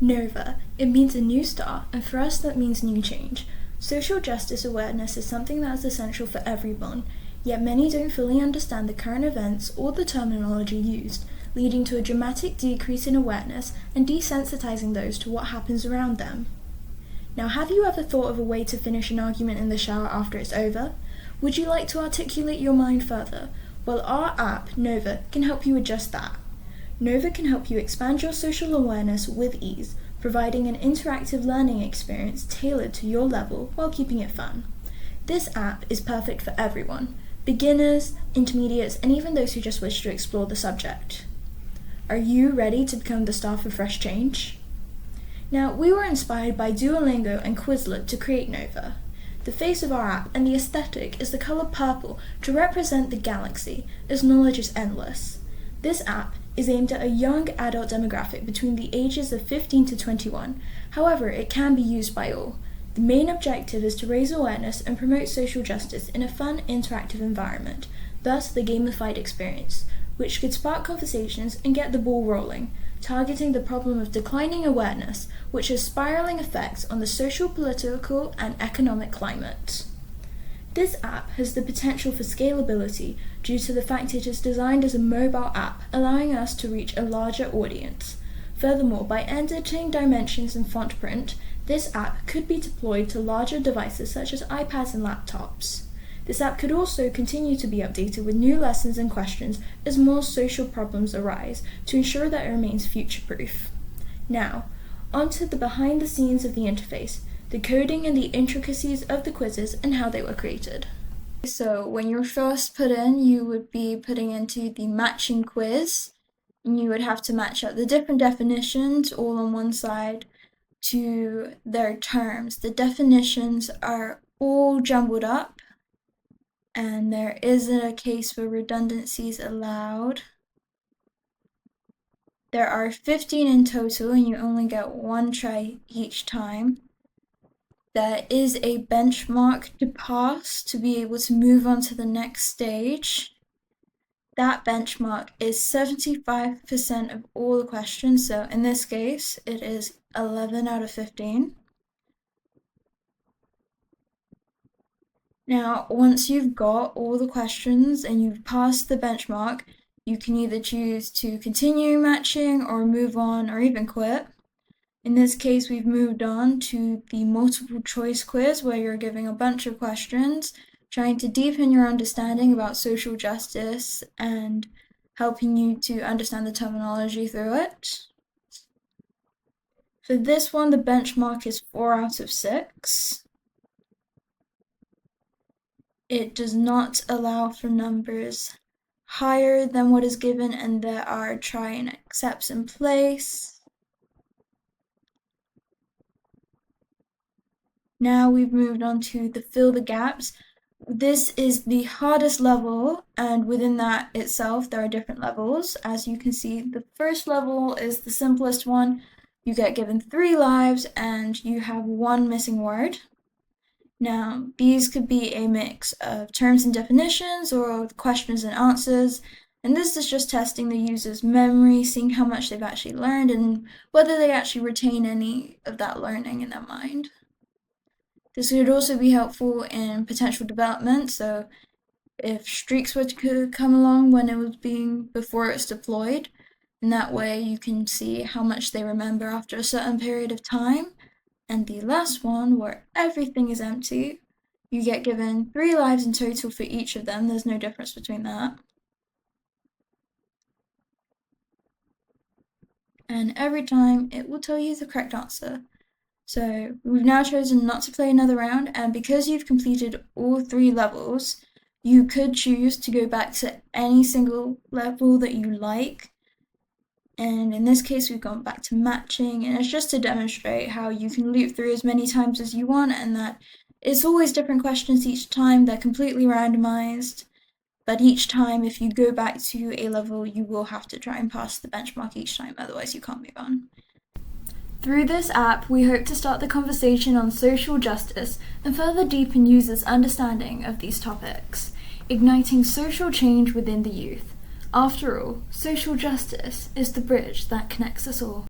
Nova. It means a new start, and for us that means new change. Social justice awareness is something that is essential for everyone, yet many don't fully understand the current events or the terminology used, leading to a dramatic decrease in awareness and desensitizing those to what happens around them. Now, have you ever thought of a way to finish an argument in the shower after it's over? Would you like to articulate your mind further? Well, our app, Nova, can help you adjust that. Nova can help you expand your social awareness with ease, providing an interactive learning experience tailored to your level while keeping it fun. This app is perfect for everyone, beginners, intermediates, and even those who just wish to explore the subject. Are you ready to become the star for fresh change? Now, we were inspired by Duolingo and Quizlet to create Nova. The face of our app and the aesthetic is the color purple to represent the galaxy, as knowledge is endless. This app is aimed at a young adult demographic between the ages of 15 to 21. However, it can be used by all. The main objective is to raise awareness and promote social justice in a fun, interactive environment, thus the gamified experience, which could spark conversations and get the ball rolling, targeting the problem of declining awareness, which has spiraling effects on the social, political, and economic climate. This app has the potential for scalability due to the fact it is designed as a mobile app, allowing us to reach a larger audience. Furthermore, by editing dimensions and font print, this app could be deployed to larger devices such as iPads and laptops. This app could also continue to be updated with new lessons and questions as more social problems arise to ensure that it remains future-proof. Now, onto the behind the scenes of the interface, the coding and the intricacies of the quizzes and how they were created. So when you're first put in, you would be putting into the matching quiz, and you would have to match up the different definitions all on one side to their terms. The definitions are all jumbled up, and there isn't a case where redundancies allowed. There are 15 in total, and you only get one try each time. There is a benchmark to pass to be able to move on to the next stage. That benchmark is 75% of all the questions, so in this case, it is 11 out of 15. Now, once you've got all the questions and you've passed the benchmark, you can either choose to continue matching or move on or even quit. In this case, we've moved on to the multiple choice quiz where you're giving a bunch of questions, trying to deepen your understanding about social justice and helping you to understand the terminology through it. For this one, the benchmark is 4 out of 6. It does not allow for numbers higher than what is given, and there are try and accepts in place. Now we've moved on to the fill the gaps. This is the hardest level, and within that itself there are different levels. As you can see, the first level is the simplest one. You get given 3 lives and you have 1 missing word. Now, these could be a mix of terms and definitions or questions and answers, and this is just testing the user's memory, seeing how much they've actually learned and whether they actually retain any of that learning in their mind. This would also be helpful in potential development, so if streaks were to come along when it was before it's deployed, and that way you can see how much they remember after a certain period of time. And the last one, where everything is empty, you get given 3 lives in total for each of them. There's no difference between that. And every time it will tell you the correct answer. So we've now chosen not to play another round, and because you've completed all 3 levels, you could choose to go back to any single level that you like. And in this case, we've gone back to matching, and it's just to demonstrate how you can loop through as many times as you want, and that it's always different questions each time. They're completely randomized, but each time if you go back to a level, you will have to try and pass the benchmark each time, otherwise you can't move on. Through this app, we hope to start the conversation on social justice and further deepen users' understanding of these topics, igniting social change within the youth. After all, social justice is the bridge that connects us all.